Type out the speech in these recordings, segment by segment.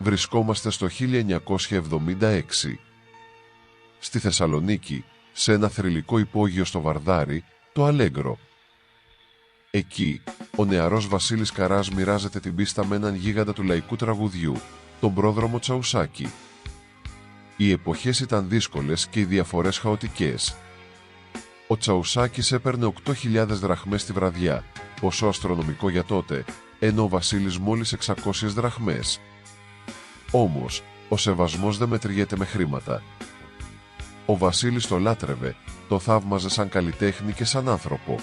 βρισκόμαστε στο 1976. Στη Θεσσαλονίκη, σε ένα θρυλικό υπόγειο στο Βαρδάρι, το Αλέγκρο. Εκεί, ο νεαρός Βασίλης Καράς μοιράζεται την πίστα με έναν γίγαντα του λαϊκού τραγουδιού, τον πρόδρομο Τσαουσάκη. Οι εποχές ήταν δύσκολες και οι διαφορές χαοτικές. Ο Τσαουσάκης έπαιρνε 8.000 δραχμές τη βραδιά, ποσό αστρονομικό για τότε, ενώ ο Βασίλης μόλις 600 δραχμές. Όμως, ο σεβασμός δεν μετριέται με χρήματα. Ο Βασίλης το λάτρευε, το θαύμαζε σαν καλλιτέχνη και σαν άνθρωπο.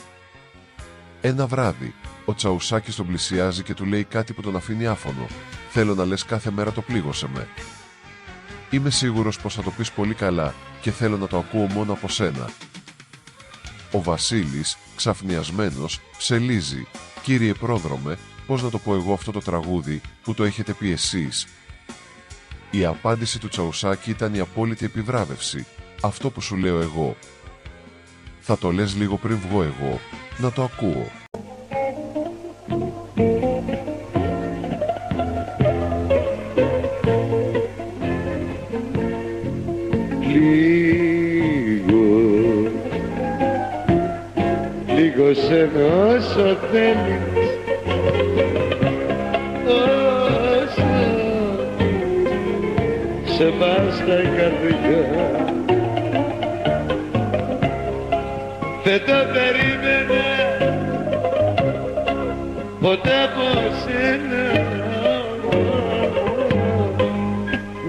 Ένα βράδυ, ο Τσαουσάκης τον πλησιάζει και του λέει κάτι που τον αφήνει άφωνο. «Θέλω να λες κάθε μέρα το πλήγωσε με. Είμαι σίγουρος πως θα το πεις πολύ καλά και θέλω να το ακούω μόνο από σένα». Ο Βασίλης, ξαφνιασμένος, ψελίζει. «Κύριε πρόδρομε, πώς να το πω εγώ αυτό το τραγούδι που το έχετε πει εσείς?» Η απάντηση του Τσαουσάκη ήταν η απόλυτη επιβράβευση. «Αυτό που σου λέω εγώ. Θα το λες λίγο πριν βγω εγώ, να το ακούω». Λίγο σε όσο θέλεις, όσο σε βάστα η καρδιά. Δεν το περίμενα ποτέ από σένα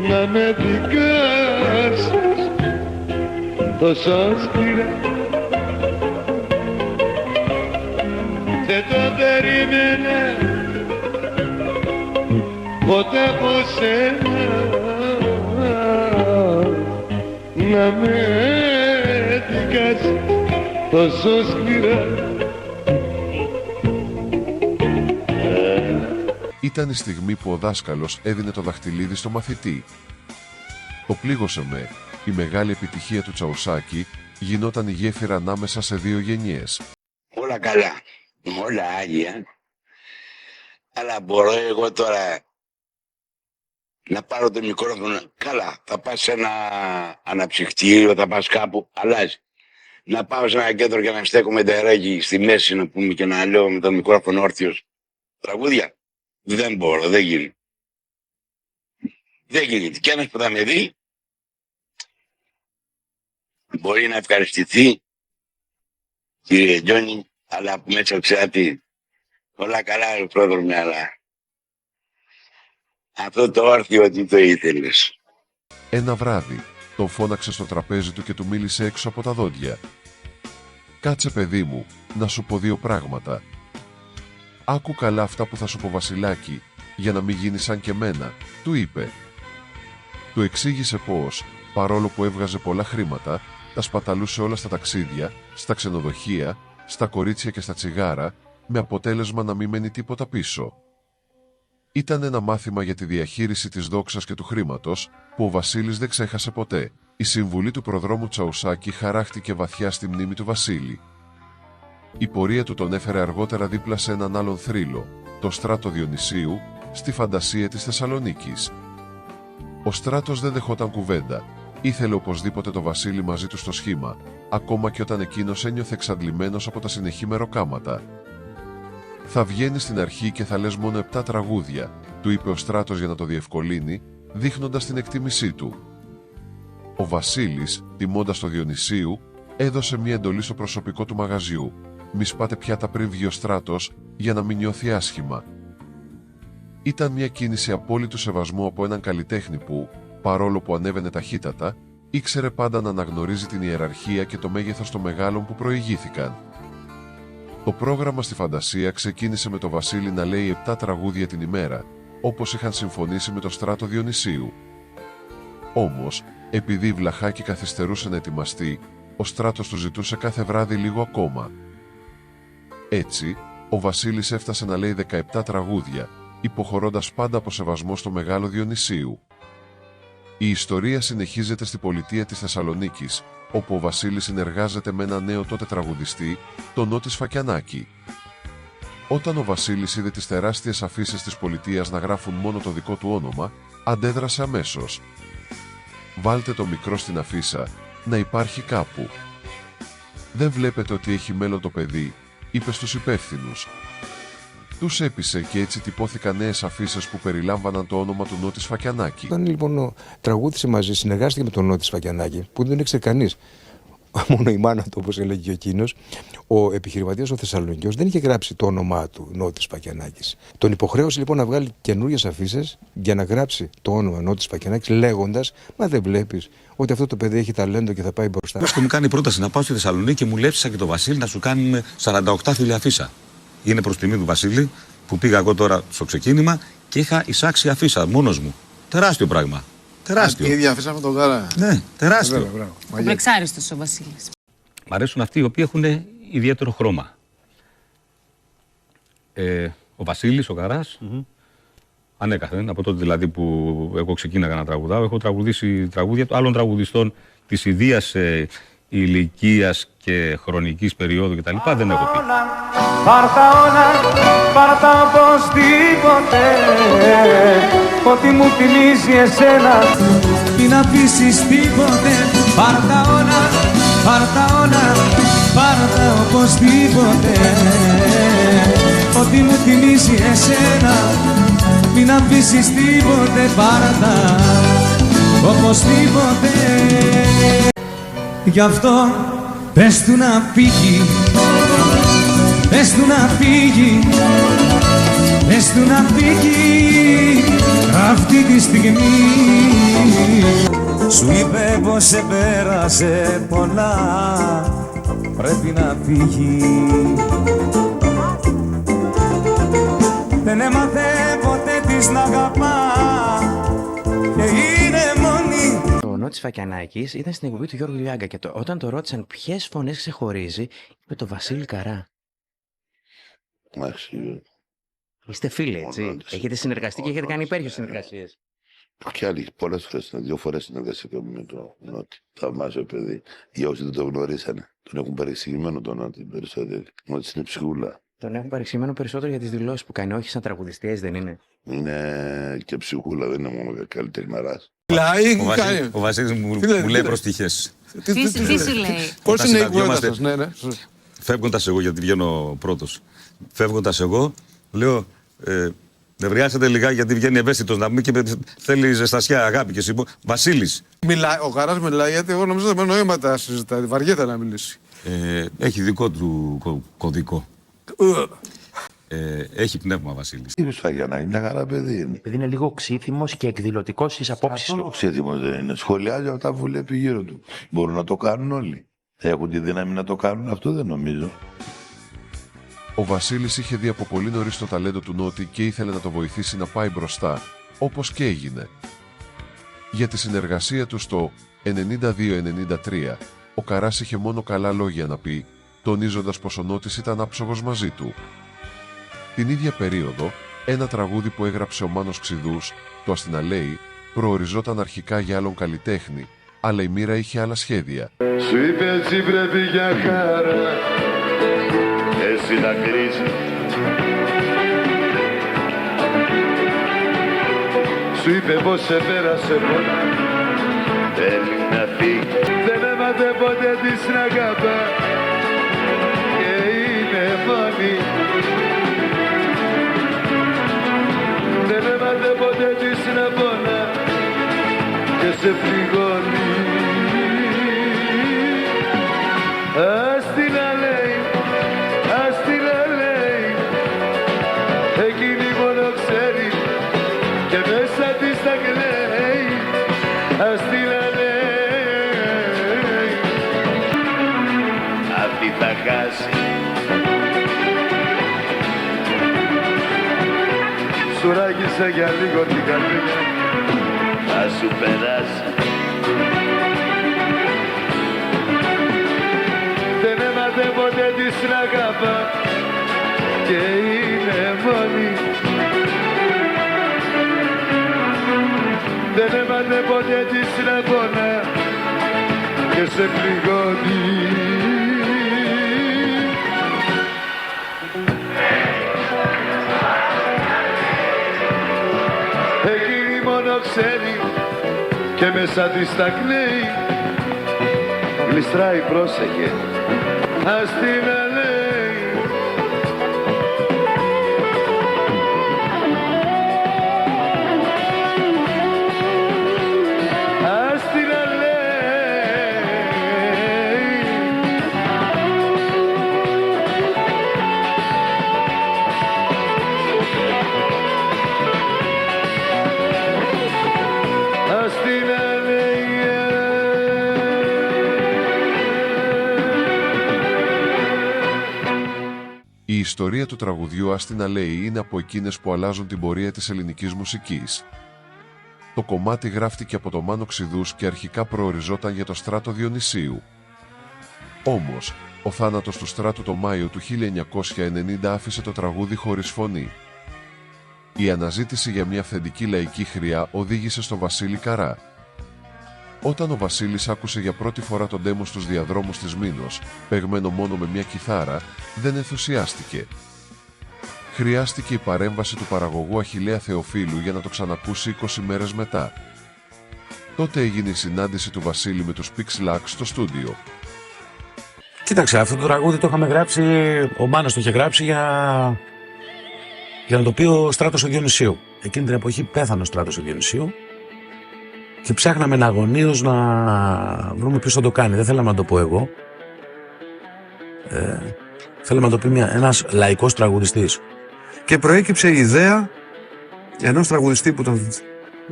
να με δικάσεις τόσο σκληρά. Δεν το περίμενα ποτέ από σένα να με δικάσεις τόσο σκληρά. Ήταν η στιγμή που ο δάσκαλος έδινε το δαχτυλίδι στο μαθητή. Το πλήγωσε με. Η μεγάλη επιτυχία του Τσαουσάκη γινόταν η γέφυρα ανάμεσα σε δύο γενιές. Όλα καλά, όλα άγια. Αλλά μπορώ εγώ τώρα να πάρω το μικρόφωνο. Καλά, θα πας σε ένα αναψυχτήριο, θα πας κάπου, αλλάζει. Να πάω σε ένα κέντρο και να στέκω με τεράκι στη μέση, να πούμε, και να λέω με το μικρόφωνο όρθιος τραγούδια. Δεν μπορώ, δεν γίνεται. Δεν γίνεται. Και ένας που θα με δει μπορεί να ευχαριστηθεί, κύριε Τζόνι, αλλά που μέσα ξέρετε, όλα καλά, πρόδρομε, αλλά αυτό το όρθιο τι το ήθελες. Ένα βράδυ, τον φώναξε στο τραπέζι του και του μίλησε έξω από τα δόντια. «Κάτσε, παιδί μου, να σου πω δύο πράγματα. Άκου καλά αυτά που θα σου πω, Βασιλάκη, για να μην γίνεις σαν και μένα», του είπε. Του εξήγησε πως, παρόλο που έβγαζε πολλά χρήματα, τα σπαταλούσε όλα στα ταξίδια, στα ξενοδοχεία, στα κορίτσια και στα τσιγάρα, με αποτέλεσμα να μην μένει τίποτα πίσω. Ήταν ένα μάθημα για τη διαχείριση της δόξας και του χρήματος, που ο Βασίλης δεν ξέχασε ποτέ. Η συμβουλή του προδρόμου Τσαουσάκη χαράχτηκε βαθιά στη μνήμη του Βασίλη. Η πορεία του τον έφερε αργότερα δίπλα σε έναν άλλον θρύλο, το Στράτο Διονυσίου, στη φαντασία της Θεσσαλονίκης. Ο Στράτος δεν δεχόταν κουβέντα. Ήθελε οπωσδήποτε το Βασίλη μαζί του στο σχήμα, ακόμα και όταν εκείνος ένιωθε εξαντλημένος από τα συνεχή μεροκάματα. «Θα βγαίνει στην αρχή και θα λες μόνο 7 τραγούδια», του είπε ο Στράτος για να το διευκολύνει, δείχνοντας την εκτίμησή του. Ο Βασίλης, τιμώντας το Διονυσίου, έδωσε μια εντολή στο προσωπικό του μαγαζιού: «Μη σπάτε πιάτα πριν βγει ο Στράτος, για να μην νιώθει άσχημα». Ήταν μια κίνηση απόλυτου σεβασμού από έναν καλλιτέχνη που, παρόλο που ανέβαινε ταχύτατα, ήξερε πάντα να αναγνωρίζει την ιεραρχία και το μέγεθος των μεγάλων που προηγήθηκαν. Το πρόγραμμα στη φαντασία ξεκίνησε με το Βασίλη να λέει 7 τραγούδια την ημέρα, όπως είχαν συμφωνήσει με το Στράτο Διονυσίου. Όμως, επειδή οι βλαχάκοι καθυστερούσε να ετοιμαστεί, ο Στράτος του ζητούσε κάθε βράδυ λίγο ακόμα. Έτσι, ο Βασίλης έφτασε να λέει 17 τραγούδια, υποχωρώντας πάντα από σεβασμό στο μεγάλο Διονυσίου. Η ιστορία συνεχίζεται στη πολιτεία της Θεσσαλονίκης, όπου ο Βασίλης συνεργάζεται με ένα νέο τότε τραγουδιστή, τον Νότι Σφακιανάκη. Όταν ο Βασίλης είδε τις τεράστιες αφίσες της πολιτείας να γράφουν μόνο το δικό του όνομα, Αντέδρασε αμέσως. Βάλτε το μικρό στην αφίσα να υπάρχει κάπου. Δεν βλέπετε ότι έχει μέλλον το παιδί, είπε στους υπεύθυνους. Τους έπεισε και έτσι τυπώθηκαν νέες αφίσες που περιλάμβαναν το όνομα του Νότι Σφακιανάκη. Όταν λοιπόν τραγούδισε μαζί, συνεργάστηκε με τον Νότι Σφακιανάκη, που δεν ήξερε κανείς, μόνο η μάνα του, όπως έλεγε και εκείνος, ο επιχειρηματίας ο Θεσσαλονικιός δεν είχε γράψει το όνομά του Νότι Σφακιανάκης. Τον υποχρέωσε λοιπόν να βγάλει καινούριες αφίσες για να γράψει το όνομα Νότι Σφακιανάκης, λέγοντας: Μα δεν βλέπεις ότι αυτό το παιδί έχει ταλέντο και θα πάει μπροστά. Και μου κάνει πρόταση να πάω στη Θεσσαλονίκη και μου λέψισα και το Βασίλη να σου κάνουμε 48 φίλια αφίσα. Είναι προς τιμή του Βασίλη που πήγα εγώ τώρα στο ξεκίνημα και είχα εισάξει αφίσα μόνος μου. Τεράστιο πράγμα. Τεράστιο. Η ίδια αφίσα με τον Γάρα. Ναι, τεράστιο. Κομπλεξάριστος ο Βασίλης. Μ' αρέσουν αυτοί οι οποίοι έχουν ιδιαίτερο χρώμα. Ο Βασίλης, ο Καράς, ανέκαθεν, από τότε δηλαδή που εγώ ξεκίναγα να τραγουδάω, έχω τραγουδήσει τραγούδια άλλων τραγουδιστών της ιδίας ηλικίας και χρονικής περίοδου κτλ. Δεν έχω πει. Πάρτα όλα, πάρτα οπωσδήποτε, ό,τι μου θυμίζει εσένα, μην αφήσεις τίποτε. Πάρτα όλα, πάρτα οπωσδήποτε, ό,τι μου θυμίζει εσένα, μην αφήσεις τίποτε. Πάρτα οπωσδήποτε. Γι' αυτό πες του να φύγει, πες του να φύγει, πες του να φύγει αυτή τη στιγμή. Σου είπε πως σε πέρασε πολλά, πρέπει να φύγει. Δεν έμαθε ποτέ της να αγαπά και είναι μόνη. Ο Νότης Σφακιανάκης ήταν στην εκπομπή του Γιώργου Λιάγκα και όταν το ρώτησαν ποιες φωνές ξεχωρίζει, είπε το Βασίλη Καρά. Είστε φίλοι, έτσι. Έχετε συνεργαστεί και έχετε κάνει υπέροχες συνεργασίες. Και άλλοι πολλές φορές, 2 φορές συνεργαστήκαμε με το Νότι. Θαυμάζω παιδί. Για όσοι δεν το γνωρίσανε, τον έχουν παρεξηγημένο τον Νότι περισσότερο. Νότης είναι ψυχούλα. Τον έχουν παρεξηγημένο περισσότερο για τις δηλώσεις που κάνει, όχι σαν τραγουδιστές, δεν είναι. Είναι και ψυχούλα, δεν είναι μόνο καλλιτεχναράς. Ο Βασίλης μου λέει προστιχές. Τι σου λέει? Πώς είναι η κουβέντα σας, ναι. Φεύγοντας εγώ, γιατί βγαίνω πρώτος, φεύγοντας εγώ, λέω, δεν χρειάζεται λιγάκι γιατί βγαίνει ευαίσθητος να πούμε και θέλει ζεστασιά, αγάπη και συμπο. Βασίλης. Ο Γάρας μιλάει γιατί εγώ νομίζω ότι με νοήματα συζητάει. Βαριέται να μιλήσει. Έχει δικό του κωδικό. Έχει πνεύμα Βασίλης. Τι Σφακιανάκη, μια χαρά παιδί είναι. Επειδή είναι λίγο ξύθιμος και εκδηλωτικός στις απόψεις του. Ξύθιμος δεν είναι. Σχολιάζει αυτά που βλέπει γύρω του. Μπορούν να το κάνουν όλοι. Έχουν τη δύναμη να το κάνουν, αυτό δεν νομίζω. Ο Βασίλης είχε δει από πολύ νωρίς το ταλέντο του Νότι και ήθελε να το βοηθήσει να πάει μπροστά, όπως και έγινε. Για τη συνεργασία του στο 92-93, ο Καράς είχε μόνο καλά λόγια να πει, τονίζοντας πως ο Νότης ήταν άψογος μαζί του. Την ίδια περίοδο, ένα τραγούδι που έγραψε ο Μάνος Ξηδούς, το Αστυναλέη, προοριζόταν αρχικά για άλλον καλλιτέχνη, αλλά η μοίρα είχε άλλα σχέδια. Σου είπε έτσι πρέπει για χαρά, εσύ να κρίζεις. Σου είπε πως σε πέρασε πολλά, θέλει να φύγει. Δεν έμαθε ποτέ της να αγαπά και είναι μόνη. Δεν έμαθε ποτέ της να πονά και σε πληγώνει. Ας την λέει, ας την λέει, εκείνη μόνο ξέρει και μέσα της τα κλαίει. Ας την λέει, αυτή θα χάσει. Σου ράγισε για λίγο την καρδιά, ας σου περάσει. Δεν έμαθε ποτέ της να αγαπά και είναι μόνη. Δεν έμαθε ποτέ της να πονά και σε πληγώνει. Εκείνη μόνο ξέρει και μέσα της τα κλαίει. Γλιστράει, πρόσεχε, ας την αλέει. Ας την αλέει. Ας την αλέει. Η ιστορία του τραγουδιού «Ας την αλέει» είναι από εκείνες που αλλάζουν την πορεία της ελληνικής μουσικής. Το κομμάτι γράφτηκε από τον Μάνο Ξηδούς και αρχικά προοριζόταν για το Στράτο Διονυσίου. Όμως, ο θάνατος του Στράτου το Μάιο του 1990 άφησε το τραγούδι χωρίς φωνή. Η αναζήτηση για μια αυθεντική λαϊκή χρειά οδήγησε στο Βασίλη Καρά. Όταν ο Βασίλης άκουσε για πρώτη φορά τον ντέμο στους διαδρόμους της Μήνος, παιγμένο μόνο με μια κιθάρα, δεν ενθουσιάστηκε. Χρειάστηκε η παρέμβαση του παραγωγού Αχιλλέα Θεοφίλου για να το ξανακούσει 20 μέρες μετά. Τότε έγινε η συνάντηση του Βασίλη με τους Pixlax στο στούντιο. Κοίταξε, αυτό το τραγούδι το είχαμε γράψει, ο Μάνος το είχε γράψει για να το πει ο Στράτος του Διονυσίου. Εκείνη την εποχή πέθανε ο Στράτος του Διονυσίου και ψάχναμε εναγωνίως να βρούμε ποιος θα το κάνει. Δεν θέλαμε να το πω εγώ. Θέλαμε να το πει ένας λαϊκός τραγουδιστής. Και προέκυψε η ιδέα ενός τραγουδιστή που τον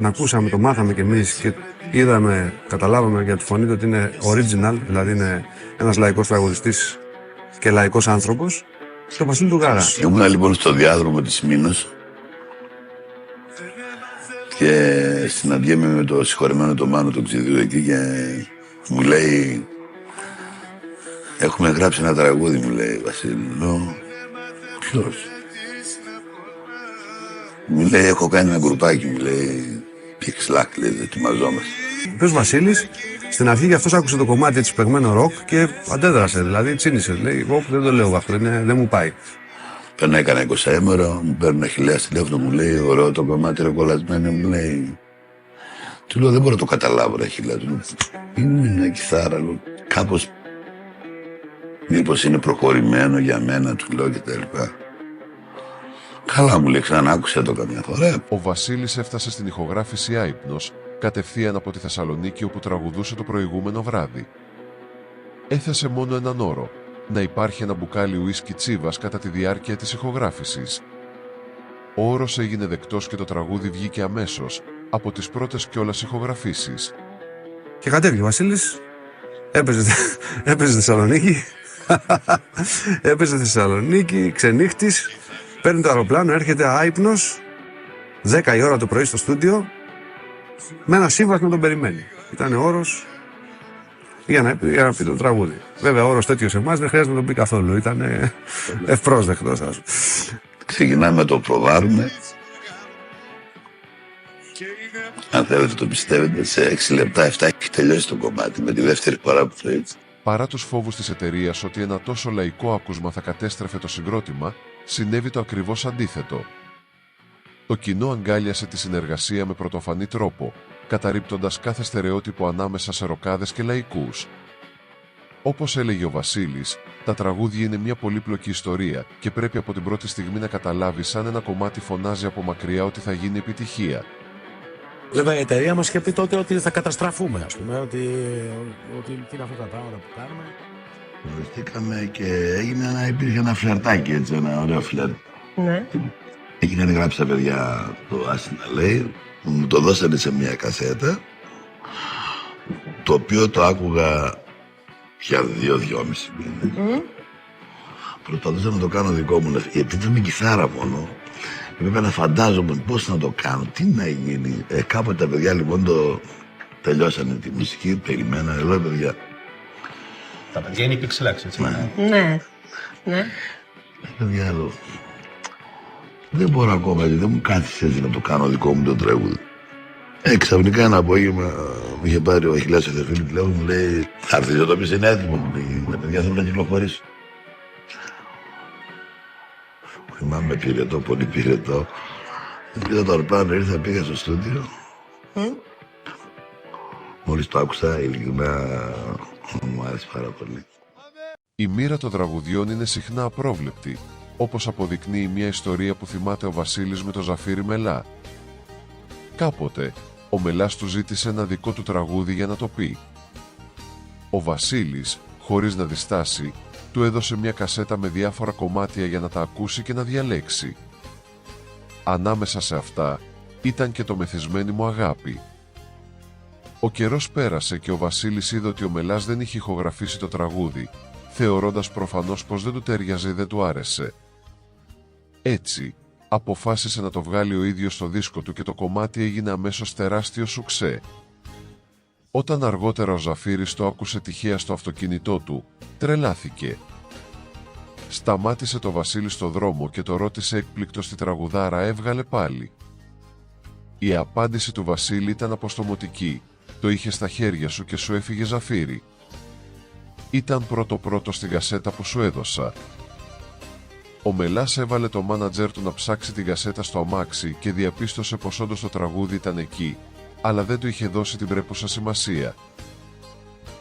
ακούσαμε, τον μάθαμε κι εμείς και είδαμε, καταλάβαμε για τη φωνή του ότι είναι original, δηλαδή είναι ένας λαϊκός τραγουδιστής και λαϊκός άνθρωπος, το Βασίλη του Καρά. Ήμουνα λοιπόν στο διάδρομο της Μήνος και συναντιέμαι με το συγχωρεμένο το Μάνο τον Ξηδίου εκεί και μου λέει, έχουμε γράψει ένα τραγούδι, μου λέει, Βασίλη. Λέω, ποιος? Μου λέει, έχω κάνει ένα γκρουπάκι, μου λέει, Pixlax, λέει, ετοιμαζόμαστε. Ο οποίος Βασίλης, στην αρχή γι' αυτός άκουσε το κομμάτι έτσι παιγμένο ροκ και αντέδρασε, δηλαδή τσίνησε. Λέει, εγώ δεν το λέω αυτό, δεν μου πάει. Παίρνω, έκανα 20 έμερο, μου παίρνει Αχιλλέα τηλέφωνο, μου λέει, ωραίο το κομμάτι, ρε κολλασμένο, μου λέει. Του λέω, δεν μπορώ να το καταλάβω, ρε Αχιλλέα. Του λέω, είναι μια κιθάρα, λέω, κάπως, μήπως είναι προχωρημένο για μένα, του λέω και τα λοιπά. Καλά, μου λέει, ξανά άκουσε το καμιά φορά. Ο Βασίλης έφτασε στην ηχογράφηση Άυπνος, κατευθείαν από τη Θεσσαλονίκη όπου τραγουδούσε το προηγούμενο βράδυ. Έθεσε μόνο έναν όρο, να υπάρχει ένα μπουκάλι ουίσκι τσίβας κατά τη διάρκεια της ηχογράφησης. Ο όρος έγινε δεκτός και το τραγούδι βγήκε αμέσως, από τις πρώτες κιόλας ηχογραφήσεις. Και κατέβηκε ο Βασίλης, έπαιζε Θεσσαλονίκη, έπαιζε Θεσσαλονίκη, ξενύχτης, παίρνει το αεροπλάνο, έρχεται άυπνος, 10 η ώρα το πρωί στο στούντιο, με ένα σύμβασμα τον περιμένει. Ήταν όρος για να πει το τραγούδι. Βέβαια, όρος τέτοιος σε εμάς δεν χρειάζεται να τον πει καθόλου. Ήταν ευπρόσδεκτος. Ξεκινάμε, το προβάρουμε. Αν θέλετε το πιστεύετε, σε 6 λεπτά, 7 έχει τελειώσει το κομμάτι με τη δεύτερη φορά που το έτσι. Παρά τους φόβους της εταιρείας ότι ένα τόσο λαϊκό άκουσμα θα κατέστρεφε το συγκρότημα, συνέβη το ακριβώς αντίθετο. Το κοινό αγκάλιασε τη συνεργασία με πρωτοφανή τρόπο, καταρρίπτοντας κάθε στερεότυπο ανάμεσα σε ροκάδες και λαϊκούς. Όπως έλεγε ο Βασίλης, τα τραγούδια είναι μια πολύπλοκη ιστορία και πρέπει από την πρώτη στιγμή να καταλάβει σαν ένα κομμάτι φωνάζει από μακριά ότι θα γίνει επιτυχία. Βέβαια η εταιρεία μας είχε πει τότε ότι θα καταστραφούμε, ας πούμε, ότι τι είναι αυτά τα πράγματα που κάνουμε. Γνωριστήκαμε και υπήρχε ένα φλερτάκι, έτσι, ένα ωραίο φλερτ. Ναι. Είχαν γράψει τα παιδιά το «Ας την αλέει», μου το δώσανε σε μια κασέτα, το οποίο το άκουγα για 2-2,5 μήνες. Προσπαθούσα να το κάνω δικό μου, επειδή ήταν με κιθάρα μόνο. Πρέπει να φαντάζομαι πώς να το κάνω, τι να γίνει. Κάποτε τα παιδιά λοιπόν το τελειώσανε τη μουσική, περιμένανε, λέω παιδιά. Τα παιδιά είναι οι Pixlax, έτσι. Ναι. Ναι. Παιδιά, λέω, δεν μπορώ ακόμα, γιατί δεν μου κάθισε έτσι να το κάνω δικό μου το τραγούδι. Ξαφνικά ένα απόγευμα μου είχε πάρει ο Αχιλλέας ο Θεοφίλου τηλέφωνο, μου λέει, θα έρθεις εδώ πίσω, είναι έτοιμο, μου λέει, τα παιδιά θέλουν να κυκλοφορήσουν. Θυμάμαι πυρετό, πολύ πυρετό. Είδα το αεροπλάνο, ήρθα, πήγα στο στούντιο Μόλις το άκουσα, ειλικρινά μου άρεσε πάρα πολύ. Η μοίρα των τραγουδιών είναι συχνά απρόβλεπτη, όπως αποδεικνύει μια ιστορία που θυμάται ο Βασίλης με το Ζαφύρι Μελά. Κάποτε, ο Μελάς του ζήτησε ένα δικό του τραγούδι για να το πει. Ο Βασίλης, χωρίς να διστάσει, του έδωσε μια κασέτα με διάφορα κομμάτια για να τα ακούσει και να διαλέξει. Ανάμεσα σε αυτά ήταν και το «Μεθυσμένη μου αγάπη». Ο καιρός πέρασε και ο Βασίλης είδε ότι ο Μελάς δεν είχε ηχογραφήσει το τραγούδι, θεωρώντας προφανώς πως δεν του τέριαζε ή δεν του άρεσε. Έτσι, αποφάσισε να το βγάλει ο ίδιος στο δίσκο του και το κομμάτι έγινε αμέσως τεράστιο σουξέ. Όταν αργότερα ο Ζαφύρης το άκουσε τυχαία στο αυτοκίνητό του, τρελάθηκε. Σταμάτησε το Βασίλη στο δρόμο και το ρώτησε έκπληκτος τι τραγουδάρα έβγαλε πάλι. Η απάντηση του Βασίλη ήταν αποστομωτική. Το είχε στα χέρια σου και σου έφυγε Ζαφύρι. Ήταν πρώτο στην κασέτα που σου έδωσα. Ο Μελάς έβαλε το μάνατζερ του να ψάξει την κασέτα στο αμάξι και διαπίστωσε πως όντως το τραγούδι ήταν εκεί, αλλά δεν του είχε δώσει την πρέπουσα σημασία.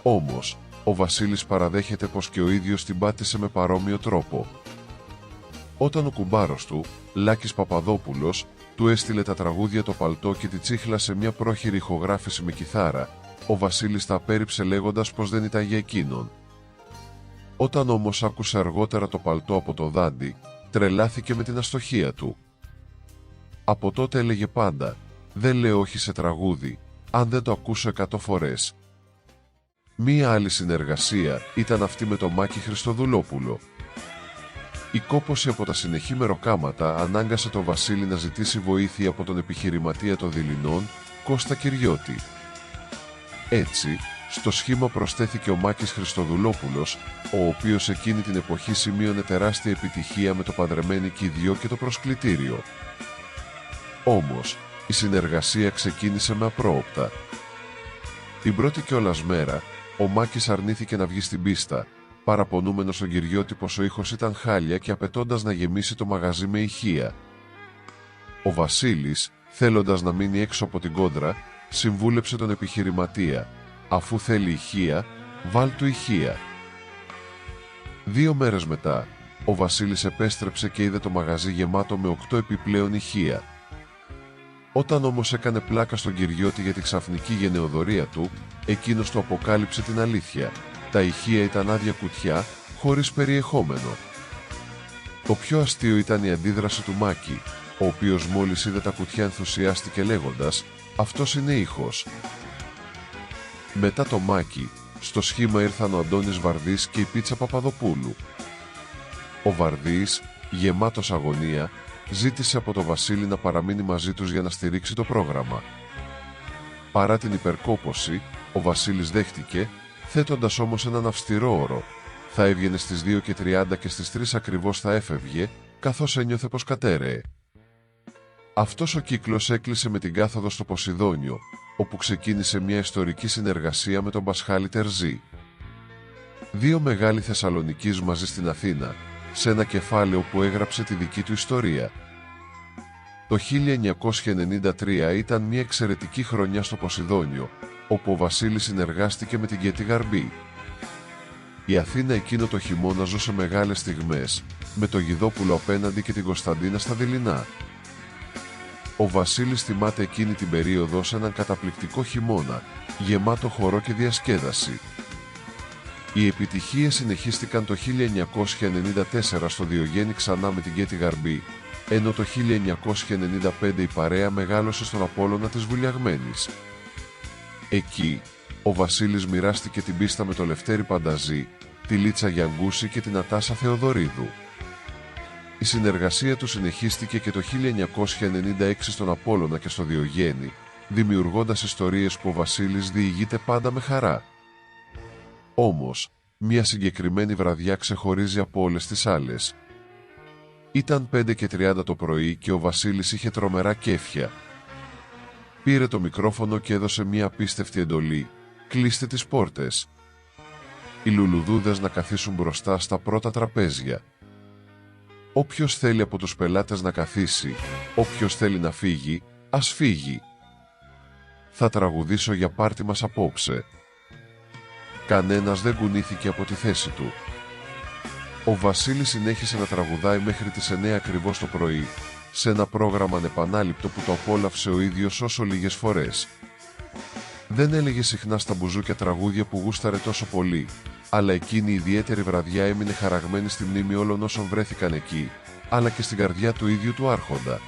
Όμως, ο Βασίλης παραδέχεται πως και ο ίδιος την πάτησε με παρόμοιο τρόπο. Όταν ο κουμπάρος του, Λάκης Παπαδόπουλος, του έστειλε τα τραγούδια το παλτό και τη τσίχλα σε μια πρόχειρη ηχογράφηση με κιθάρα, ο Βασίλης τα απέρριψε λέγοντας πως δεν ήταν για εκείνον. Όταν όμως άκουσε αργότερα το παλτό από το δάντι, τρελάθηκε με την αστοχία του. Από τότε έλεγε πάντα «Δεν λέω όχι σε τραγούδι, αν δεν το ακούσω 100 φορές». Μία άλλη συνεργασία ήταν αυτή με τον Μάκη Χριστοδουλόπουλο. Η κόπωση από τα συνεχή μεροκάματα ανάγκασε τον Βασίλη να ζητήσει βοήθεια από τον επιχειρηματία των Δειλινών, Κώστα Κυριώτη. Έτσι, στο σχήμα προσθέθηκε ο Μάκης Χριστοδουλόπουλος, ο οποίος εκείνη την εποχή σημείωνε τεράστια επιτυχία με το Παντρεμένικοι 2 και το Προσκλητήριο. Όμως, η συνεργασία ξεκίνησε με απρόοπτα. Την πρώτη κιόλας μέρα, ο Μάκης αρνήθηκε να βγει στην πίστα, παραπονούμενος στον Κυριώτη πως ο ήχος ήταν χάλια και απαιτώντας να γεμίσει το μαγαζί με ηχεία. Ο Βασίλης, θέλοντας να μείνει έξω από την κόντρα, συμβούλεψε τον επιχειρηματία «Αφού θέλει ηχεία, βάλ του ηχεία». 2 μέρες μετά, ο Βασίλης επέστρεψε και είδε το μαγαζί γεμάτο με 8 επιπλέον ηχεία. Όταν όμως έκανε πλάκα στον Κυριώτη για τη ξαφνική γενεοδορία του, εκείνος του αποκάλυψε την αλήθεια. Τα ηχεία ήταν άδεια κουτιά, χωρίς περιεχόμενο. Το πιο αστείο ήταν η αντίδραση του Μάκη, ο οποίος μόλις είδε τα κουτιά ενθουσιάστηκε λέγοντας «Αυτός είναι ήχος». Μετά το Μάκη, στο σχήμα ήρθαν ο Αντώνης Βαρδής και η Πίτσα Παπαδοπούλου. Ο Βαρδής, γεμάτος αγωνία, ζήτησε από τον Βασίλη να παραμείνει μαζί τους για να στηρίξει το πρόγραμμα. Παρά την υπερκόπωση, ο Βασίλης δέχτηκε, θέτοντας όμως έναν αυστηρό όρο. Θα έβγαινε στις 2:30 και στις 3 ακριβώς θα έφευγε, καθώς ένιωθε πως κατέρεε. Αυτός ο κύκλος έκλεισε με την κάθοδο στο Ποσειδόνιο, όπου ξεκίνησε μια ιστορική συνεργασία με τον Πασχάλη Τερζή. 2 μεγάλοι Θεσσαλονικείς μαζί στην Αθήνα, σε ένα κεφάλαιο που έγραψε τη δική του ιστορία. Το 1993 ήταν μια εξαιρετική χρονιά στο Ποσειδόνιο, όπου ο Βασίλης συνεργάστηκε με την Κέτη Γαρμπή. Η Αθήνα εκείνο το χειμώνα ζούσε μεγάλες στιγμές, με το Γιδόπουλο απέναντι και την Κωνσταντίνα στα δειλινά. Ο Βασίλης θυμάται εκείνη την περίοδο σε έναν καταπληκτικό χειμώνα, γεμάτο χορό και διασκέδαση. Οι επιτυχίες συνεχίστηκαν το 1994 στο Διογέννη ξανά με την Κέτη Γαρμπή, ενώ το 1995 η παρέα μεγάλωσε στον Απόλλωνα της Βουλιαγμένης. Εκεί, ο Βασίλης μοιράστηκε την πίστα με το Λευτέρη Πανταζή, τη Λίτσα Γιαγκούση και την Ατάσα Θεοδωρίδου. Η συνεργασία του συνεχίστηκε και το 1996 στον Απόλλωνα και στο Διογέννη, δημιουργώντας ιστορίες που ο Βασίλης διηγείται πάντα με χαρά. Όμως, μια συγκεκριμένη βραδιά ξεχωρίζει από όλες τις άλλες. Ήταν 5:30 το πρωί και ο Βασίλης είχε τρομερά κέφια. Πήρε το μικρόφωνο και έδωσε μια απίστευτη εντολή. «Κλείστε τις πόρτες». Οι λουλουδούδες να καθίσουν μπροστά στα πρώτα τραπέζια. Όποιος θέλει από τους πελάτες να καθίσει, όποιος θέλει να φύγει, ας φύγει. θα τραγουδήσω για πάρτι μας απόψε. Κανένας δεν κουνήθηκε από τη θέση του. Ο Βασίλης συνέχισε να τραγουδάει μέχρι τις 9 ακριβώς το πρωί, σε ένα πρόγραμμα ανεπανάληπτο που το απόλαυσε ο ίδιος όσο λίγες φορές. Δεν έλεγε συχνά στα μπουζούκια τραγούδια που γούσταρε τόσο πολύ, αλλά εκείνη η ιδιαίτερη βραδιά έμεινε χαραγμένη στη μνήμη όλων όσων βρέθηκαν εκεί, αλλά και στην καρδιά του ίδιου του Άρχοντα.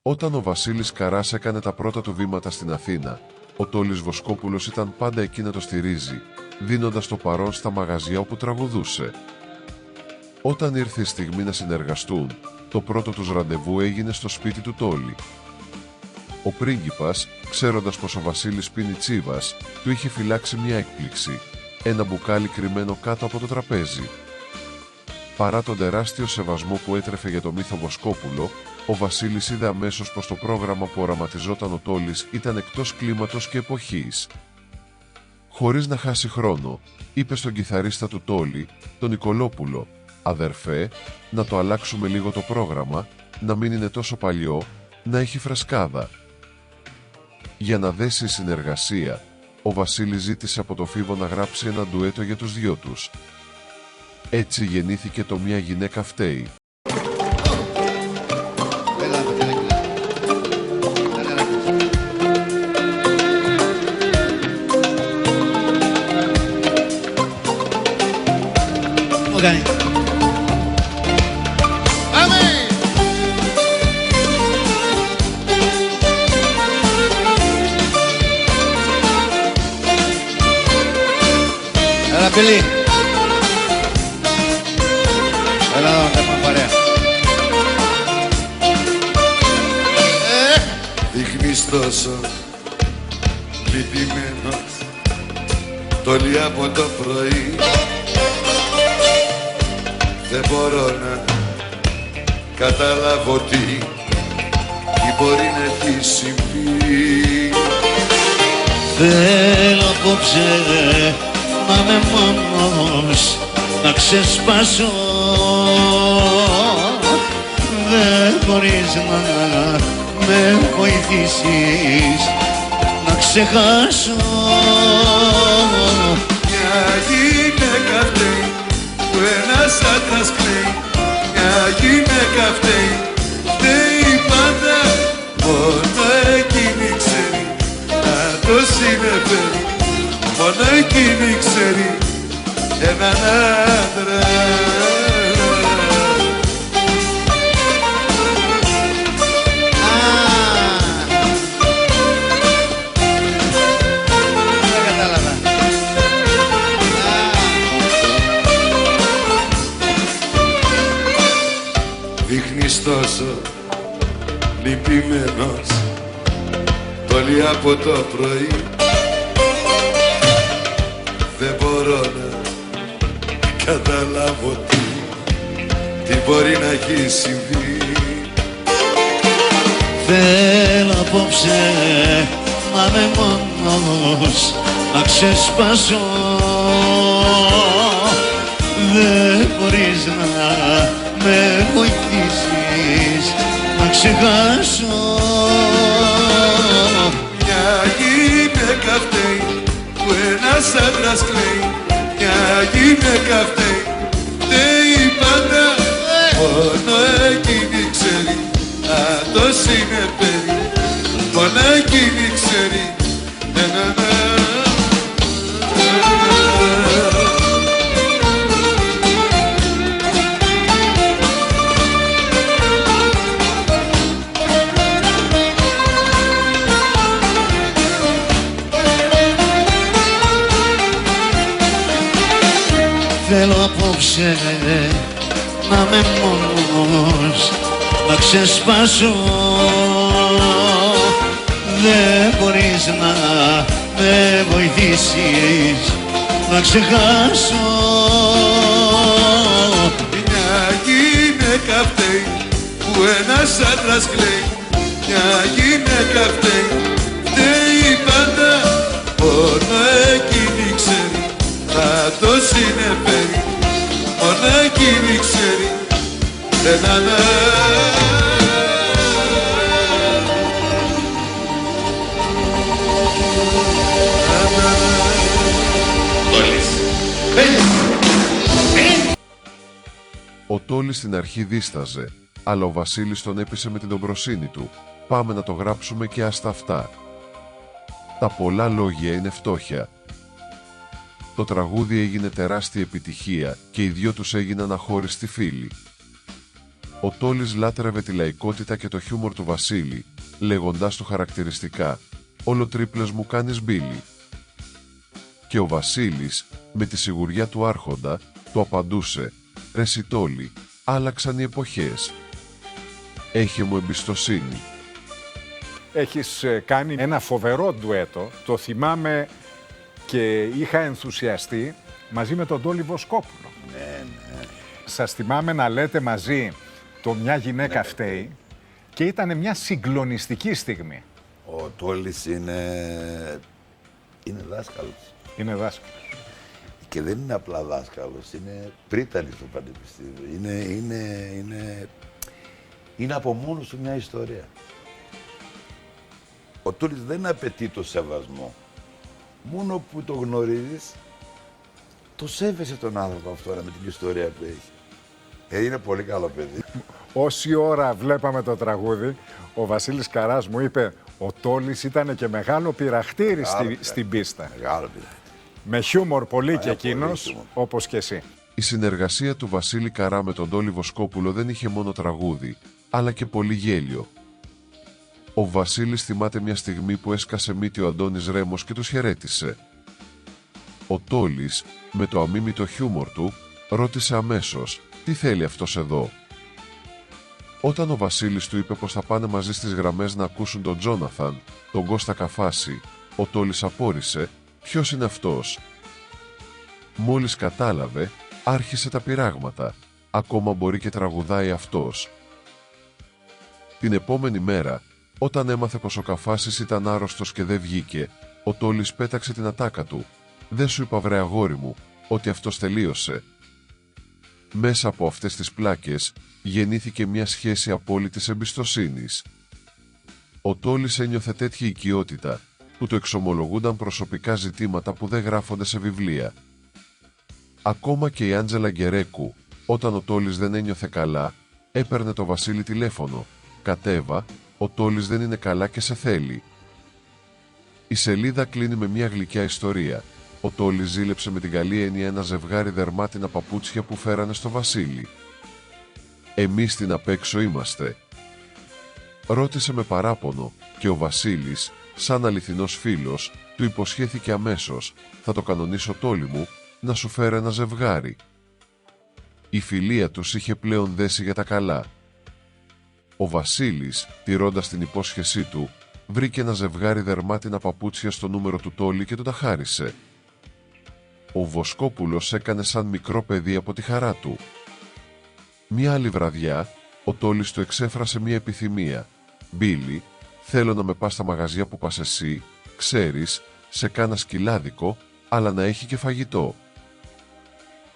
Όταν ο Βασίλης Καράς έκανε τα πρώτα του βήματα στην Αθήνα, ο Τόλης Βοσκόπουλος ήταν πάντα εκεί να το στηρίζει, δίνοντας το παρόν στα μαγαζιά όπου τραγουδούσε. Όταν ήρθε η στιγμή να συνεργαστούν, το πρώτο τους ραντεβού έγινε στο σπίτι του Τόλη. Ο πρίγκιπας, ξέροντας πως ο Βασίλης πίνει τσίβας, του είχε φυλάξει μια έκπληξη, ένα μπουκάλι κρυμμένο κάτω από το τραπέζι. Παρά τον τεράστιο σεβασμό που έτρεφε για το μύθο Βοσκόπουλο, ο Βασίλης είδε αμέσως πως το πρόγραμμα που οραματιζόταν ο Τόλης ήταν εκτός κλίματος και εποχής. Χωρίς να χάσει χρόνο, είπε στον κιθαρίστα του Τόλη, τον Νικολόπουλο, «Αδερφέ, να το αλλάξουμε λίγο το πρόγραμμα, να μην είναι τόσο παλιό, να έχει φρεσκάδα». Για να δέσει η συνεργασία, ο Βασίλης ζήτησε από το Φίβο να γράψει ένα ντουέτο για τους δυο τους. Έτσι γεννήθηκε το «Μια γυναίκα φταίει». Okay. Έλα, Πιλή. Έλα, έχουμε παρέα. Δείχνεις τόσο λυπημένος Τόλι από το πρωί. Δεν μπορώ να καταλάβω τι μπορεί να έχει συμβεί. Θέλω απόψε να είμαι μόνος, να ξεσπάσω. Δεν μπορείς να με βοηθήσεις να ξεχάσω. Μια γυναίκα φταίει που ένας άντρας κλαίει. Μια γυναίκα φταίει, φταίει πάντα. Μόνο εκείνη ξέρει να το συνεφέρει, μόνο εκείνη ξέρει έναν άντρα. Δείχνεις τόσο λυπημένος πολύ από το πρωί, δεν μπορώ να καταλάβω τι μπορεί να έχει συμβεί. Θέλω απόψε να είμαι μόνος, να ξεσπάσω. Δεν μπορείς να με βοηθήσεις να ξεχάσω. Μια γυναίκα φταίει που ένας άντρας κλαίει, μια γυναίκα φταίει, φταίει πάντα. Μόνο εκείνη ξέρει να το συνεφέρει, μόνο εκείνη ξέρει. Θέλω απόψε να είμαι μόνος, να ξεσπάσω. Δεν μπορείς να με βοηθήσεις να ξεχάσω. Μια γυναίκα φταίει που ένας άντρας κλαίει, μια γυναίκα φταίει, φταίει πάντα. Μόνο εκείνη ξέρει να το συνεφέρει, μόνο εκείνη ξέρει έναν Ο Τόλης στην αρχή δίσταζε, αλλά ο Βασίλης τον έπεισε με την ομπροσύνη του. Πάμε να το γράψουμε και άστα αυτά. Τα πολλά λόγια είναι φτώχεια. Το τραγούδι έγινε τεράστια επιτυχία και οι δυο τους έγιναν αχώριστοι φίλοι. Ο Τόλης λάτρευε τη λαϊκότητα και το χιούμορ του Βασίλη, λέγοντάς του χαρακτηριστικά «Όλο τρίπλες μου κάνεις μπίλι». Και ο Βασίλης, με τη σιγουριά του άρχοντα, του απαντούσε «Ρε συ Τόλη, άλλαξαν οι εποχές. Έχε μου εμπιστοσύνη». Έχεις κάνει ένα φοβερό ντουέτο, το θυμάμαι και είχα ενθουσιαστεί μαζί με τον Τόλη Βοσκόπουλο. Ναι. Σας θυμάμαι να λέτε μαζί το «Μια γυναίκα φταίει» και ήταν μια συγκλονιστική στιγμή. Ο Τόλης είναι δάσκαλος. Είναι δάσκαλος. Και δεν είναι απλά δάσκαλος, είναι πρίτανης στο πανεπιστήμιο. Είναι από μόνος του μια ιστορία. Ο Τόλης δεν απαιτεί το σεβασμό. Μόνο που το γνωρίζεις, το σέβεσαι τον άνθρωπο αυτό με την ιστορία που έχει. Είναι πολύ καλό παιδί. Όση ώρα βλέπαμε το τραγούδι, ο Βασίλης Καράς μου είπε ο Τόλης ήταν και μεγάλο πειραχτήρι στην πίστα. Μεγάλο πειραχτήρι. Με χιούμορ πολύ και εκείνος, όπως και εσύ. Η συνεργασία του Βασίλη Καρά με τον Τόλη Βοσκόπουλο δεν είχε μόνο τραγούδι, αλλά και πολύ γέλιο. Ο Βασίλης θυμάται μια στιγμή που έσκασε μύτη ο Αντώνης Ρέμος και τους χαιρέτησε. Ο Τόλης, με το αμίμητο χιούμορ του, ρώτησε αμέσως «Τι θέλει αυτός εδώ?». Όταν ο Βασίλης του είπε πως θα πάνε μαζί στις γραμμές να ακούσουν τον Τζόναθαν, τον Κώστα Καφάση, ο Τόλης απόρρισε «Ποιος είναι αυτός?». Μόλις κατάλαβε, άρχισε τα πειράγματα. Ακόμα μπορεί και τραγουδάει αυτός. Την επόμενη μέρα, όταν έμαθε πως ο Καφάσης ήταν άρρωστος και δεν βγήκε, ο Τόλης πέταξε την ατάκα του. «Δεν σου είπα βρε αγόρι μου, ότι αυτός τελείωσε». Μέσα από αυτές τις πλάκες γεννήθηκε μια σχέση απόλυτης εμπιστοσύνης. Ο Τόλης ένιωθε τέτοια οικειότητα που του εξομολογούνταν προσωπικά ζητήματα που δεν γράφονται σε βιβλία. Ακόμα και η Άντζελα Γκερέκου, όταν ο Τόλης δεν ένιωθε καλά, Έπαιρνε το Βασίλη τηλέφωνο. «Κατέβα, ο Τόλης δεν είναι καλά και σε θέλει». Η σελίδα κλείνει με μια γλυκιά ιστορία. Ο Τόλης ζήλεψε με την καλή έννοια ένα ζευγάρι δερμάτινα παπούτσια που φέρανε στο Βασίλη. «Εμείς την απ' έξω είμαστε», ρώτησε με παράπονο και ο Βασίλης, σαν αληθινός φίλος, του υποσχέθηκε αμέσως «Θα το κανονίσω, Τόλη μου, να σου φέρω ένα ζευγάρι». Η φιλία τους είχε πλέον δέσει για τα καλά. Ο Βασίλης, τηρώντας την υπόσχεσή του, βρήκε ένα ζευγάρι δερμάτινα παπούτσια στο νούμερο του Τόλη και του τα χάρισε. Ο Βοσκόπουλος έκανε σαν μικρό παιδί από τη χαρά του. Μια άλλη βραδιά, ο Τόλης του εξέφρασε μια επιθυμία. «Μπίλι, θέλω να με πας στα μαγαζιά που πας εσύ, ξέρεις, σε κάνα σκυλάδικο, αλλά να έχει και φαγητό».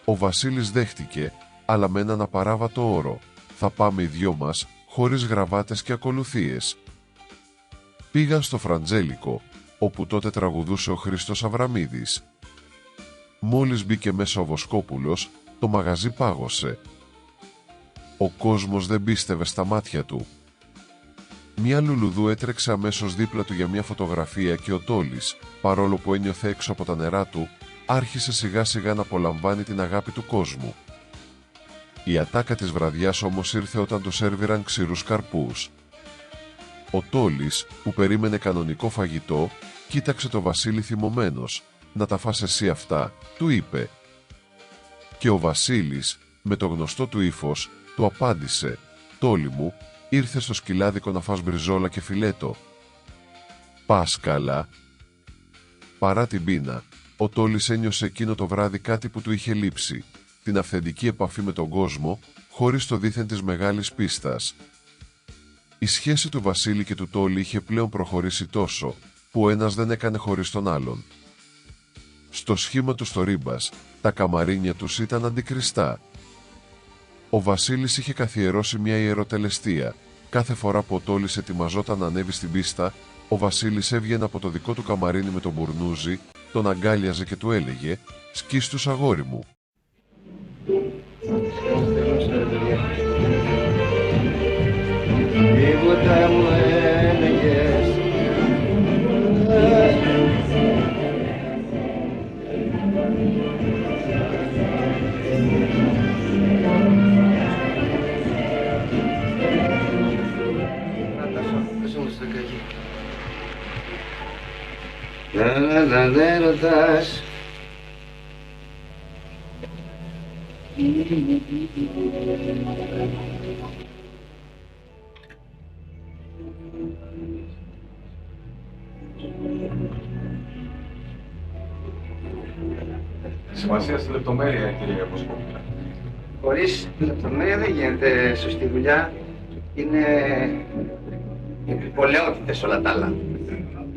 Ο Βασίλης δέχτηκε, αλλά με έναν απαράβατο όρο. «Θα πάμε οι δυο μας, χωρίς γραβάτες και ακολουθίες». Πήγαν στο Φραντζέλικο, όπου τότε τραγουδούσε ο Χρήστος Αβραμίδης. Μόλις μπήκε μέσα ο Βοσκόπουλος, το μαγαζί πάγωσε. Ο κόσμος δεν πίστευε στα μάτια του. Μια λουλουδού έτρεξε αμέσως δίπλα του για μια φωτογραφία και ο Τόλης, παρόλο που ένιωθε έξω από τα νερά του, άρχισε σιγά σιγά να απολαμβάνει την αγάπη του κόσμου. Η ατάκα της βραδιάς όμως ήρθε όταν του σέρβιραν ξηρούς καρπούς. Ο Τόλης, που περίμενε κανονικό φαγητό, κοίταξε το Βασίλη θυμωμένος. «Να τα φας εσύ αυτά», του είπε. Και ο Βασίλης, με το γνωστό του ύφος, του απάντησε «Τόλη μου, ήρθε στο σκυλάδικο να φας μπριζόλα και φιλέτο». «Πας καλά». Παρά την πείνα, ο Τόλης ένιωσε εκείνο το βράδυ κάτι που του είχε λείψει, την αυθεντική επαφή με τον κόσμο, χωρίς το δήθεν της μεγάλης πίστας. Η σχέση του Βασίλη και του Τόλη είχε πλέον προχωρήσει τόσο, που ο ένας δεν έκανε χωρίς τον άλλον. Στο σχήμα του στο Ρίμπας, τα καμαρίνια τους ήταν αντικριστά. Ο Βασίλης είχε καθιερώσει μια ιεροτελεστία. Κάθε φορά που ο Τόλης ετοιμαζόταν να ανέβει στην πίστα, ο Βασίλης έβγαινε από το δικό του καμαρίνι με τον μπουρνούζι, τον αγκάλιαζε και του έλεγε «Σκίστους, αγόρι μου». Τίποτα μου έλεγες. Δεν ρωτάς. Σημασία στη λεπτομέρεια, κύριε Βοσκόπουλε. Χωρίς λεπτομέρεια δεν γίνεται σωστή δουλειά. Είναι επιπολαιότητες όλα τα άλλα.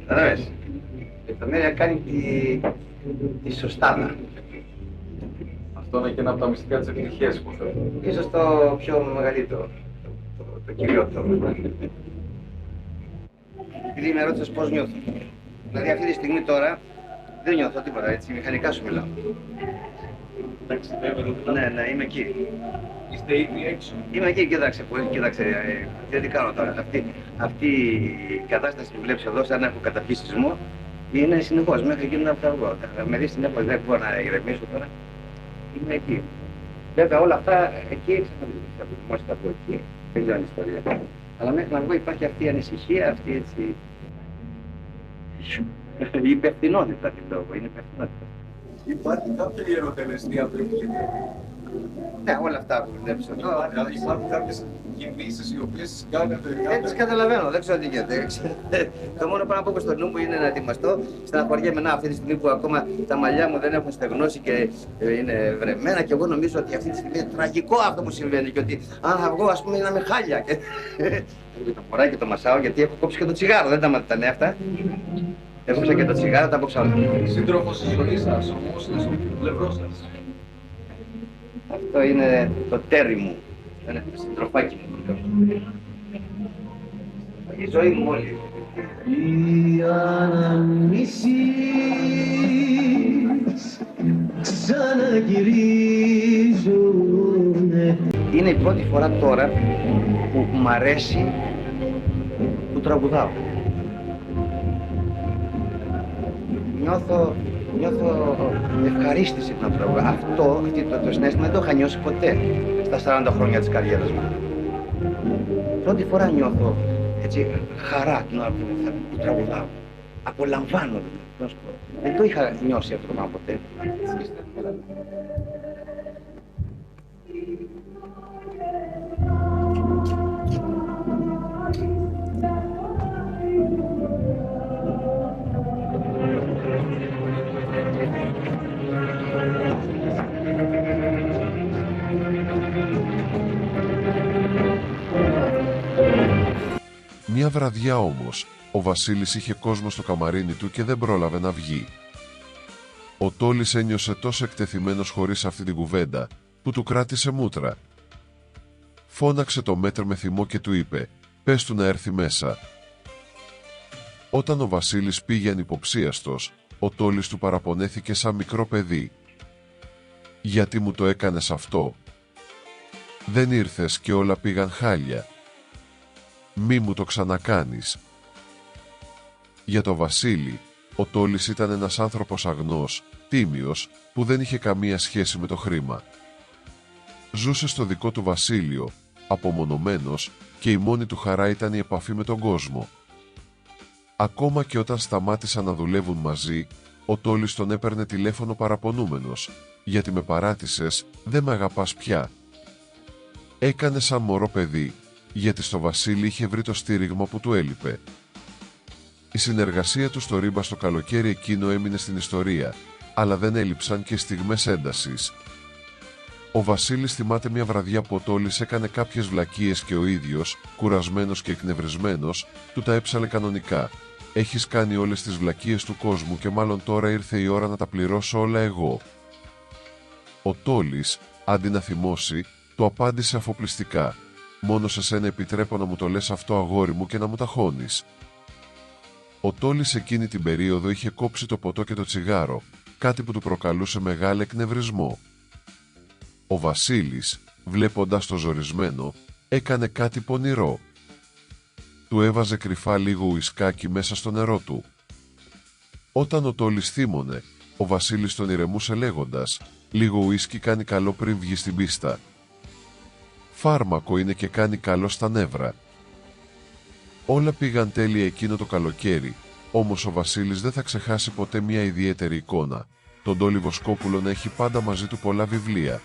Καταλαβες. Η λεπτομέρεια κάνει τη σωστάδα. Αυτό είναι και ένα από τα μυστικά της επιτυχίας που θέλω. Ίσως το πιο μεγαλύτερο, το κυριότερο. Επειδή με ρώτησες πώς νιώθω. Δηλαδή αυτή τη στιγμή τώρα δεν νιώθω τίποτα, έτσι, μηχανικά σου μιλάω. Ναι, είμαι εκεί. Είστε ήδη έξω. Είμαι εκεί, κοίταξε, δεν κάνω τώρα. Αυτή η κατάσταση που βλέπεις εδώ, σαν να έχω καταπίσει σεισμό, είναι συνεχώς μέχρι εκεί να βγω. Με δεις συνεχώς, δεν μπορώ να ηρεμήσω τώρα. Είμαι εκεί. Βέβαια όλα αυτά εκεί ξαναδείχνεις, θα πω εκεί, τελειώνει η ιστορία. Αλλά μέχρι να βγω υπάρχει αυτή η ανησυχία, αυτή έτσι... Η υπευθυνότητα την λόγω, είναι υπευθυνότητα. Υπάρχει κάποια ιεροτελεστία που έχει. Ναι, όλα αυτά που βλέπεις εδώ. Δηλαδή υπάρχουν κάποιες κινήσεις οι οποίες κάνετε. Δεν τις καταλαβαίνω, δεν ξέρω τι γίνεται. Το μόνο πράγμα που έχω στο νου μου είναι να ετοιμαστώ. Στεναχωριέμαι να αυτή τη στιγμή που ακόμα τα μαλλιά μου δεν έχουν στεγνώσει και είναι βρεμμένα και εγώ νομίζω ότι αυτή τη στιγμή είναι τραγικό αυτό που συμβαίνει και ότι αν θα βγω ας πούμε να είμαι χάλια. Το φοράει και το μασάω γιατί έχω κόψει και το τσιγάρο, δεν τα μάτια αυτά. Έκοψα και το τσιγάρο, τα κόψα όλα. Σύντροφος της ζωής σας, όμως είναι στο πλευρό σας. Αυτό είναι το τέρι μου. Είναι το συντροφάκι μου. Η ζωή μου όλη. Οι αναμνήσεις ξαναγυρίζουνε. Είναι είναι η πρώτη φορά τώρα που μ' αρέσει που τραγουδάω. Νιώθω ευχαρίστηση να τραγουδάω. Αυτό το συναίσθημα δεν το είχα νιώσει ποτέ στα 40 χρόνια της καριέρας μου. Πρώτη φορά νιώθω έτσι χαρά την ώρα που τραγουδάω. Απολαμβάνω. Δεν το είχα νιώσει αυτό το πράγμα ποτέ. Μια βραδιά όμως, ο Βασίλης είχε κόσμο στο καμαρίνι του και δεν πρόλαβε να βγει. Ο Τόλης ένιωσε τόσο εκτεθειμένος χωρίς αυτή την κουβέντα, που του κράτησε μούτρα. Φώναξε το μέτρ με θυμό και του είπε «Πες του να έρθει μέσα». Όταν ο Βασίλης πήγε ανυποψίαστος, ο Τόλης του παραπονέθηκε σαν μικρό παιδί. «Γιατί μου το έκανες αυτό? Δεν ήρθες και όλα πήγαν χάλια. Μη μου το ξανακάνεις». Για το Βασίλη, ο Τόλης ήταν ένας άνθρωπος αγνός, τίμιος, που δεν είχε καμία σχέση με το χρήμα. Ζούσε στο δικό του βασίλειο, απομονωμένος, και η μόνη του χαρά ήταν η επαφή με τον κόσμο. Ακόμα και όταν σταμάτησαν να δουλεύουν μαζί, ο Τόλης τον έπαιρνε τηλέφωνο παραπονούμενος, «Γιατί με παράτησες, δεν με αγαπάς πια». Έκανε σαν μωρό παιδί, γιατί στο Βασίλη είχε βρει το στήριγμα που του έλειπε. Η συνεργασία του στο Ρίμπα στο καλοκαίρι εκείνο έμεινε στην ιστορία, αλλά δεν έλειψαν και στιγμές έντασης. Ο Βασίλης θυμάται μια βραδιά που ο Τόλης έκανε κάποιες βλακίες και ο ίδιος, κουρασμένος και εκνευρισμένος, του τα έψαλε κανονικά. «Έχεις κάνει όλες τις βλακίες του κόσμου και μάλλον τώρα ήρθε η ώρα να τα πληρώσω όλα εγώ». Ο Τόλης, αντί να θυμώσει, του απάντησε αφοπλιστικά «Μόνο σε σένα επιτρέπω να μου το λες αυτό, αγόρι μου, και να μου ταχώνεις». Ο Τόλης εκείνη την περίοδο είχε κόψει το ποτό και το τσιγάρο, κάτι που του προκαλούσε μεγάλο εκνευρισμό. Ο Βασίλης, βλέποντας το ζορισμένο, έκανε κάτι πονηρό. Του έβαζε κρυφά λίγο ουισκάκι μέσα στο νερό του. Όταν ο Τόλης θύμωνε, ο Βασίλης τον ηρεμούσε λέγοντας «Λίγο ουίσκι κάνει καλό πριν βγει στην πίστα. Φάρμακο είναι και κάνει καλό στα νεύρα». Όλα πήγαν τέλεια εκείνο το καλοκαίρι, όμως ο Βασίλης δεν θα ξεχάσει ποτέ μια ιδιαίτερη εικόνα, τον Τόλη Βοσκόπουλο να έχει πάντα μαζί του πολλά βιβλία.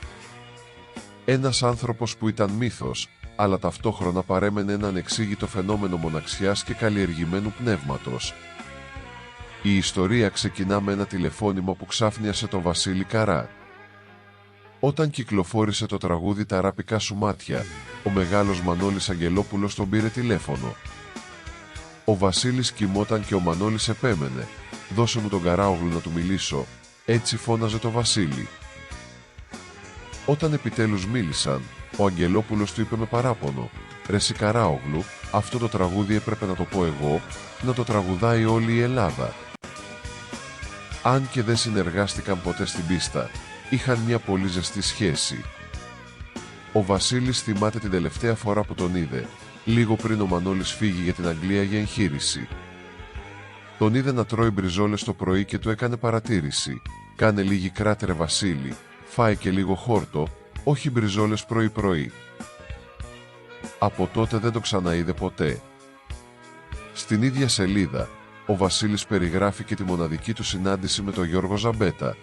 Ένας άνθρωπος που ήταν μύθος, αλλά ταυτόχρονα παρέμενε ένα ανεξήγητο φαινόμενο μοναξιάς και καλλιεργημένου πνεύματος. Η ιστορία ξεκινά με ένα τηλεφώνημα που ξάφνιασε τον Βασίλη Καρά. Όταν κυκλοφόρησε το τραγούδι «Τα ράπικα σου μάτια», ο μεγάλος Μανώλης Αγγελόπουλος τον πήρε τηλέφωνο. Ο Βασίλης κοιμόταν και ο Μανώλης επέμενε «Δώσε μου τον Καράογλου να του μιλήσω», έτσι φώναζε το Βασίλη. Όταν επιτέλους μίλησαν, ο Αγγελόπουλος του είπε με παράπονο «Ρε συ Καράογλου, αυτό το τραγούδι έπρεπε να το πω εγώ, να το τραγουδάει όλη η Ελλάδα». Αν και δεν συνεργάστηκαν ποτέ στην πίστα, είχαν μια πολύ ζεστή σχέση. Ο Βασίλης θυμάται την τελευταία φορά που τον είδε, λίγο πριν ο Μανώλης φύγει για την Αγγλία για εγχείρηση. Τον είδε να τρώει μπριζόλες το πρωί και του έκανε παρατήρηση «Κάνε λίγη κράτρε Βασίλη, φάει και λίγο χόρτο, όχι μπριζόλες πρωί-πρωί». Από τότε δεν το ξαναείδε ποτέ. Στην ίδια σελίδα, ο Βασίλης περιγράφει και τη μοναδική του συνάντηση με τον Γιώργο Ζαμπέτα.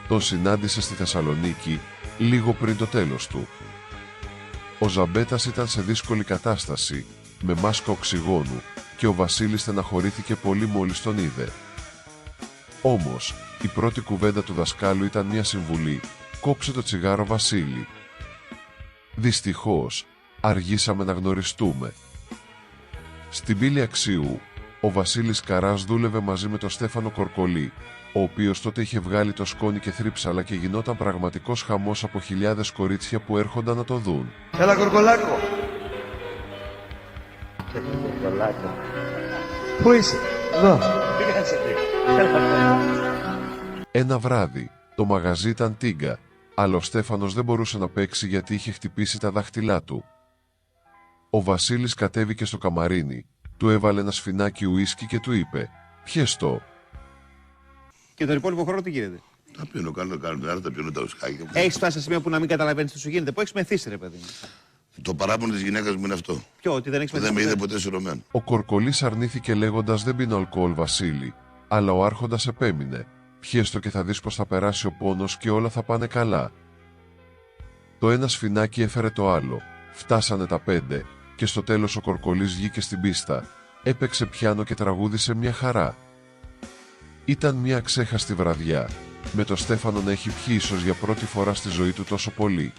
Τον συνάντησε στη Θεσσαλονίκη λίγο πριν το τέλος του. Ο Ζαμπέτας ήταν σε δύσκολη κατάσταση, με μάσκα οξυγόνου, και ο Βασίλης στεναχωρήθηκε πολύ μόλις τον είδε. Όμως, η πρώτη κουβέντα του δασκάλου ήταν μια συμβουλή «Κόψε το τσιγάρο Βασίλη». Δυστυχώς, αργήσαμε να γνωριστούμε. Στην πύλη Αξίου, ο Βασίλης Καράς δούλευε μαζί με τον Στέφανο Κορκολί, ο οποίος τότε είχε βγάλει το σκόνη και θρύψαλα και γινόταν πραγματικός χαμός από χιλιάδες κορίτσια που έρχονταν να το δουν. Έλα Κορκολάκο! Κορκολάκο. Πού είσαι? Εδώ. Ένα βράδυ, το μαγαζί ήταν τίγκα αλλά ο Στέφανος δεν μπορούσε να παίξει γιατί είχε χτυπήσει τα δάχτυλά του. Ο Βασίλης κατέβηκε στο καμαρίνι, του έβαλε ένα σφινάκι ουίσκι και του είπε «Πιες το». Και τον υπόλοιπο χρόνο τι γίνεται? Τα πίνω, κάνω τα πίνω τα ουσκάκια. Έχεις φτάσει σε σημείο που να μην καταλαβαίνεις τι σου γίνεται? Που έχεις μεθύσει, ρε παιδί μου. Το παράπονο της γυναίκας μου είναι αυτό. Ποιο, ότι δεν έχεις μεθύσει? Δεν με είδε ποτέ σειρωμένο. Ο Κορκολής αρνήθηκε λέγοντας «Δεν πίνω αλκοόλ, Βασίλη», αλλά ο άρχοντας επέμεινε «Πιες το και θα δεις πως θα περάσει ο πόνος και όλα θα πάνε καλά». Το ένα σφινάκι έφερε το άλλο, φτάσανε τα 5 και στο τέλος ο Κορκολής βγήκε στην πίστα, έπαιξε πιάνο και τραγούδισε μια χαρά. Ήταν μια ξέχαστη βραδιά, με το Στέφανο να έχει πιει ίσως για πρώτη φορά στη ζωή του τόσο πολύ.